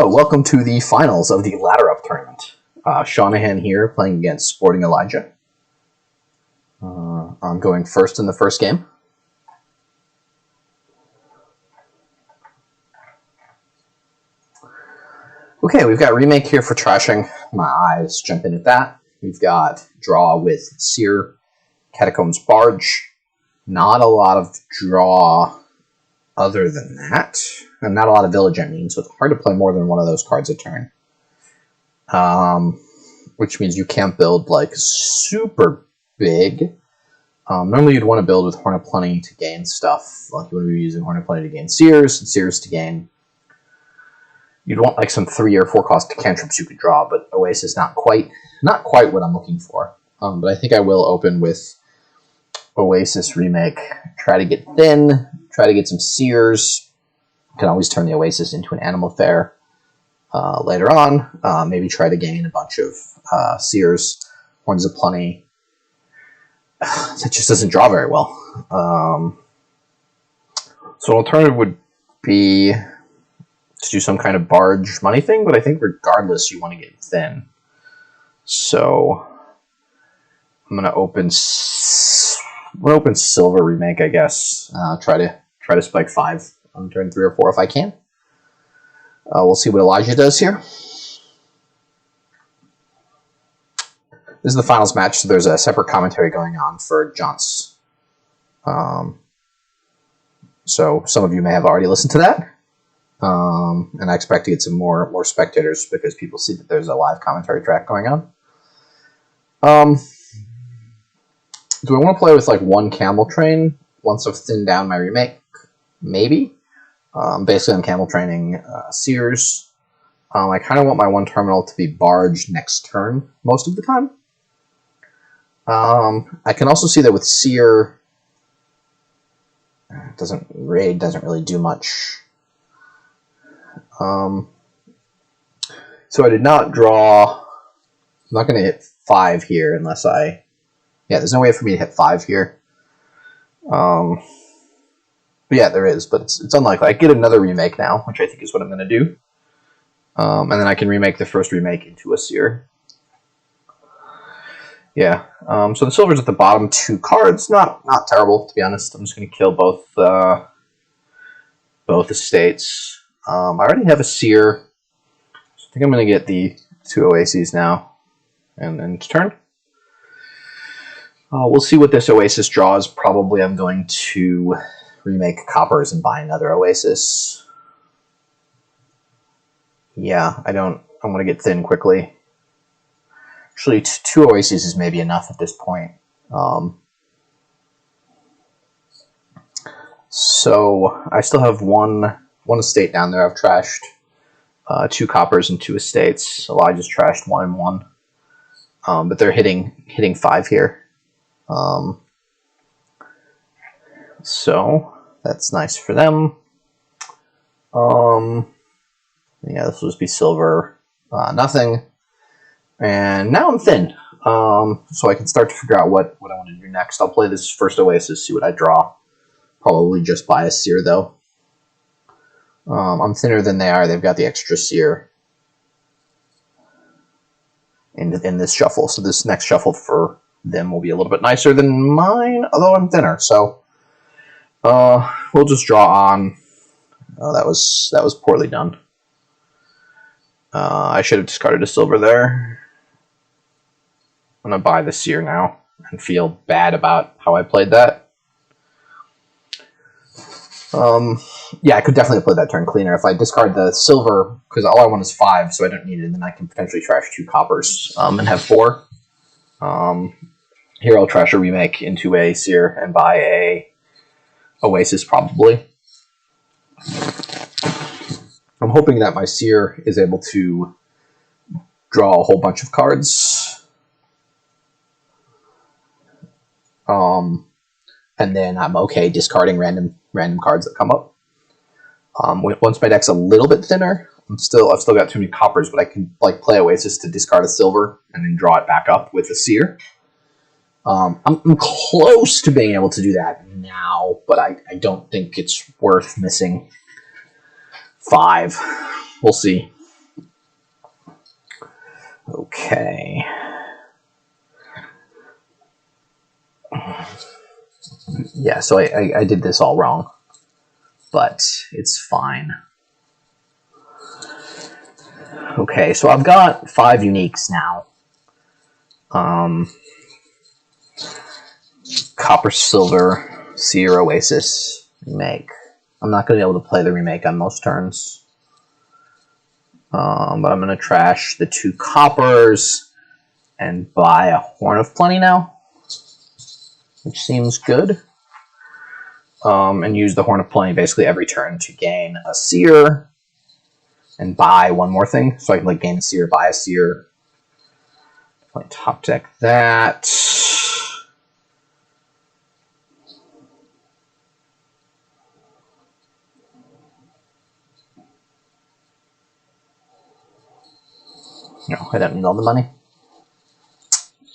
Hello, welcome to the finals of the Ladder Up tournament. Seanahan here, playing against SportingElijah. I'm going first in the first game. Okay, we've got Remake here for trashing. My eyes jump in at that. We've got Draw with Seer, Catacombs Barge. Not a lot of draw other than that. And not a lot of Village, I mean, so it's hard to play more than one of those cards a turn. Which means you can't build, like, super big. Normally you'd want to build with Horn of Plenty to gain stuff. Like, you would be using Horn of Plenty to gain Seers, and Seers to gain... You'd want, like, some 3 or 4 cost cantrips you could draw, but Oasis not quite what I'm looking for. But I think I will open with Oasis Remake. Try to get thin, try to get some Seers. Can always turn the Oasis into an Animal Fair later on. Maybe try to gain a bunch of Seers, Horns of Plenty. That just doesn't draw very well. So an alternative would be to do some kind of barge money thing, but I think regardless you want to get thin. So I'm gonna open Silver Remake, I guess. Try to spike 5 on turn 3 or 4 if I can. We'll see what Elijah does here. This is the finals match, so there's a separate commentary going on for Jonts. So some of you may have already listened to that. And I expect to get some more spectators because people see that there's a live commentary track going on. Do I want to play with like one Camel Train once I've thinned down my Remake? Maybe. Basically, I'm Camel Training Seers. I kind of want my one terminal to be Barge next turn most of the time. I can also see that with Seer, Raid doesn't really do much. So I did not draw. I'm not going to hit 5 here unless I... Yeah, there's no way for me to hit 5 here. But yeah, there is, but it's unlikely. I get another Remake now, which I think is what I'm going to do. And then I can remake the first Remake into a Seer. Yeah, so the Silver's at the bottom 2 cards. Not terrible, to be honest. I'm just going to kill both estates. I already have a Seer, so I think I'm going to get the 2 Oases now, and then turn. We'll see what this Oasis draws. Probably I'm going to remake Coppers and buy another Oasis. Yeah, I want to get thin quickly. Actually, 2 Oases is maybe enough at this point. So I still have one estate down there I've trashed. 2 Coppers and 2 estates. Elijah's trashed 1 and 1. But they're hitting 5 here. So that's nice for them. Yeah, this will just be silver, nothing. And now I'm thin. So I can start to figure out what I want to do next. I'll play this first Oasis, see what I draw. Probably just buy a Seer though. I'm thinner than they are. They've got the extra Seer in this shuffle. So this next shuffle for them will be a little bit nicer than mine, although I'm thinner. So we'll just draw on. Oh, that was poorly done. I should have discarded a silver there. I'm gonna buy the Seer now and feel bad about how I played that. Yeah, I could definitely play that turn cleaner. If I discard the silver, because all I want is 5, so I don't need it, and then I can potentially trash 2 Coppers and have 4. Here I'll trash a Remake into a Seer and buy a Oasis probably. I'm hoping that my Seer is able to draw a whole bunch of cards. And then I'm okay discarding random cards that come up. Once my deck's a little bit thinner, I've still got too many Coppers, but I can like play Oasis to discard a silver and then draw it back up with a Seer. I'm close to being able to do that now, but I don't think it's worth missing 5. We'll see. Okay. Yeah, so I did this all wrong, but it's fine. Okay, so I've got 5 uniques now. Copper, Silver, Seer, Oasis, Remake. I'm not going to be able to play the Remake on most turns. But I'm going to trash the 2 Coppers and buy a Horn of Plenty now, which seems good. And use the Horn of Plenty basically every turn to gain a Seer and buy one more thing. So I can gain a Seer, buy a Seer. Top deck that. No, I don't need all the money.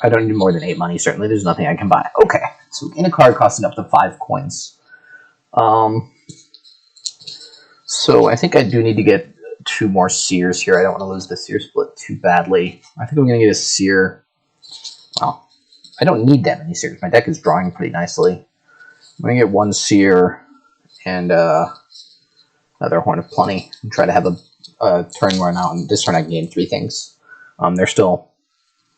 I don't need more than 8 money, certainly. There's nothing I can buy. Okay, so gain a card costing up to 5 coins. So I think I do need to get 2 more Seers here. I don't want to lose the Seer split too badly. I think I'm going to get a Seer. Well, I don't need that many Seers. My deck is drawing pretty nicely. I'm going to get 1 Seer and another Horn of Plenty and try to have a turn run out. And this turn I can gain 3 things. They're still...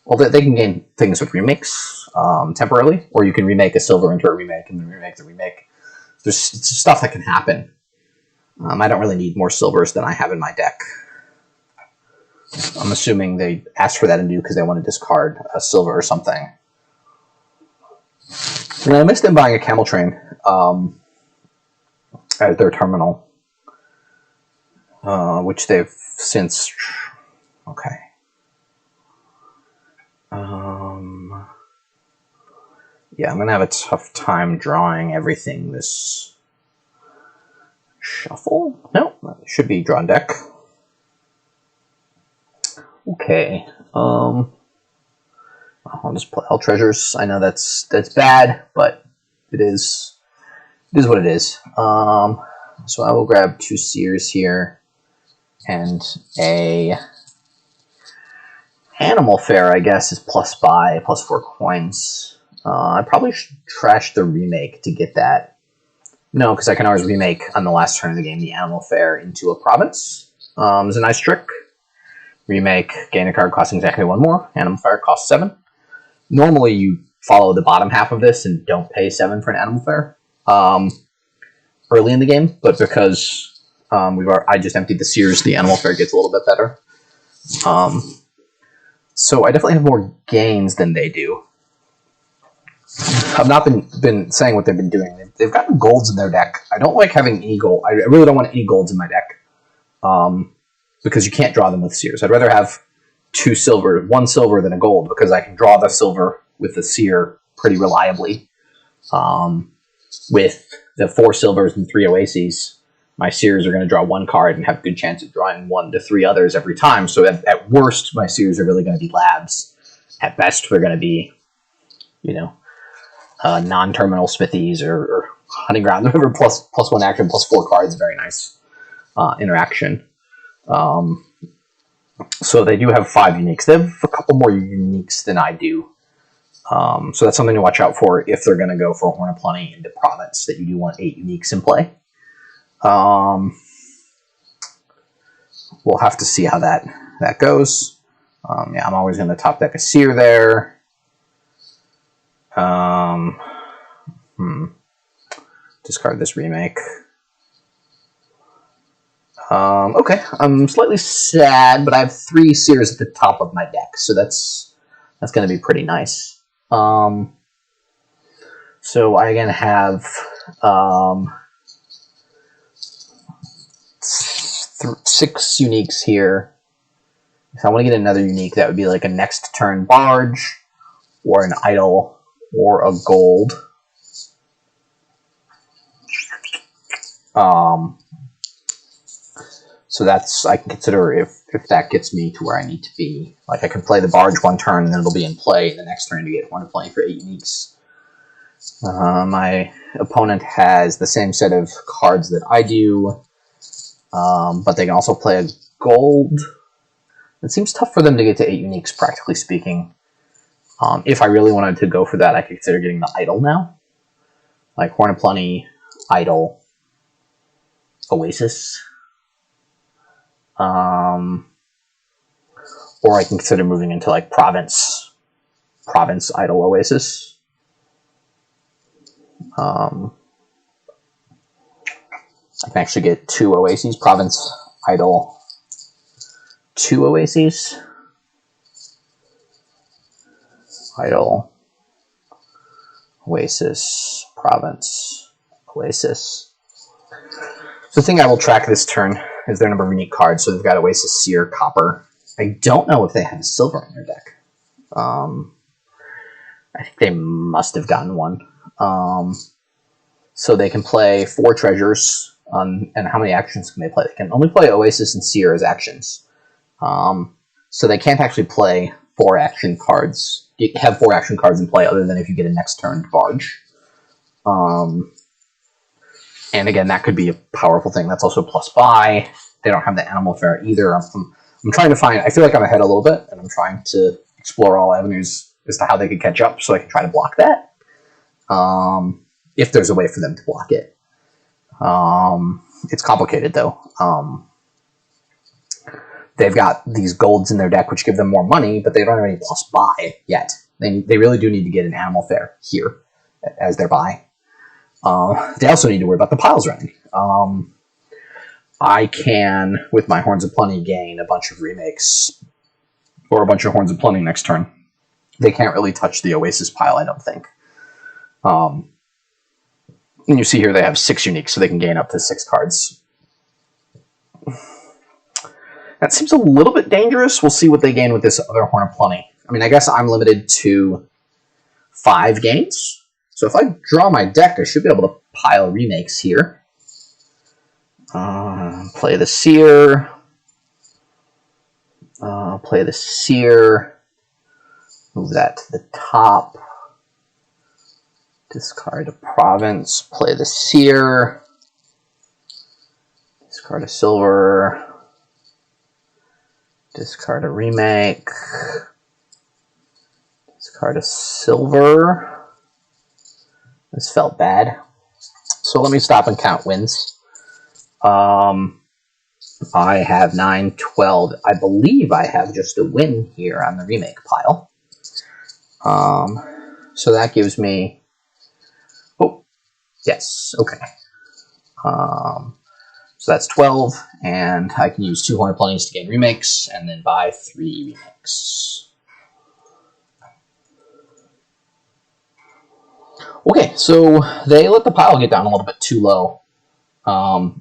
Well, they can gain things with remakes temporarily, or you can remake a Silver into a remake and then remake the remake. There's stuff that can happen. I don't really need more Silvers than I have in my deck. I'm assuming they asked for that anew because they want to discard a Silver or something. And I missed them buying a Camel Train at their terminal, which they've since... Okay. Yeah, I'm going to have a tough time drawing everything this shuffle. No, it should be drawn deck. Okay. I'll just play all treasures. I know that's bad, but it is what it is. So I will grab 2 Seers here and a Animal Fair, I guess, is plus buy, plus 4 coins. I probably should trash the remake to get that. No, because I can always remake on the last turn of the game the Animal Fair into a province. It's a nice trick. Remake, gain a card costing exactly 1 more. Animal Fair costs 7. Normally you follow the bottom half of this and don't pay 7 for an Animal Fair early in the game, but because I just emptied the Seers, the Animal Fair gets a little bit better. So I definitely have more gains than they do. I've not been saying what they've been doing. They've gotten golds in their deck. I don't like having any gold. I really don't want any golds in my deck because you can't draw them with Seers. I'd rather have 2 silver, 1 silver than a gold because I can draw the silver with the Seer pretty reliably. With the 4 silvers and 3 oases, my Seers are going to draw 1 card and have a good chance of drawing 1 to 3 others every time. So at worst, my Seers are really going to be labs. At best, they're going to be, non-terminal smithies or hunting grounds, whatever, plus 1 action, plus 4 cards. Very nice interaction. So they do have 5 uniques. They have a couple more uniques than I do. So that's something to watch out for if they're going to go for a Horn of Plenty into Province, that you do want 8 uniques in play. We'll have to see how that goes. Yeah, I'm always going to top deck a Seer there. Discard this remake. Okay, I'm slightly sad, but I have 3 Seers at the top of my deck, so that's going to be pretty nice. So I again have 6 uniques here. If I want to get another unique, that would be like a next turn barge, or an idol, or a gold. So that's, I can consider if that gets me to where I need to be. Like I can play the barge 1 turn and then it'll be in play the next turn to get Horn of Plenty for 8 uniques. My opponent has the same set of cards that I do, but they can also play a gold. It seems tough for them to get to 8 uniques, practically speaking. If I really wanted to go for that, I could consider getting the Idol now. Like Horn of Plenty, Idol, Oasis. Or I can consider moving into like Province, Idol, Oasis. I can actually get 2 Oases, Province, Idol, 2 Oases. Idol, Oasis, Province, Oasis. So the thing I will track this turn is their number of unique cards. So they've got Oasis, Seer, Copper. I don't know if they have Silver in their deck. I think they must have gotten one. So they can play 4 treasures. And how many actions can they play? They can only play Oasis and Seer as actions. So they can't actually play 4 action cards. You have 4 action cards in play other than if you get a next turn barge. And again, that could be a powerful thing. That's also plus buy. They don't have the Animal Fair either. I'm trying to find... I feel like I'm ahead a little bit, and I'm trying to explore all avenues as to how they could catch up so I can try to block that. If there's a way for them to block it. It's complicated, though. They've got these golds in their deck, which give them more money, but they don't have any plus buy yet. They really do need to get an Animal Fair here as their buy. They also need to worry about the piles running. I can, with my Horns of Plenty, gain a bunch of remakes or a bunch of Horns of Plenty next turn. They can't really touch the Oasis pile, I don't think. And you see here they have 6 uniques, so they can gain up to 6 cards. That seems a little bit dangerous. We'll see what they gain with this other Horn of Plenty. I mean, I guess I'm limited to 5 gains. So if I draw my deck, I should be able to pile remakes here. Play the Seer. Play the Seer. Move that to the top. Discard a Province. Play the Seer. Discard a Silver. Discard a Remake. Discard a Silver. This felt bad. So let me stop and count wins. I have 9, 12. I believe I have just a win here on the remake pile. So that gives me... Oh, yes, okay. So that's 12, and I can use 2 Horn of Plenties to gain remakes, and then buy 3 remakes. Okay, so they let the pile get down a little bit too low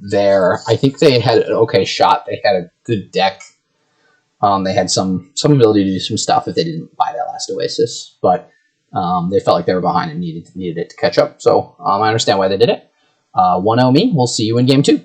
there. I think they had an okay shot. They had a good deck. They had some ability to do some stuff if they didn't buy that last Oasis, but they felt like they were behind and needed it to catch up. So I understand why they did it. 1-0 me. We'll see you in game 2.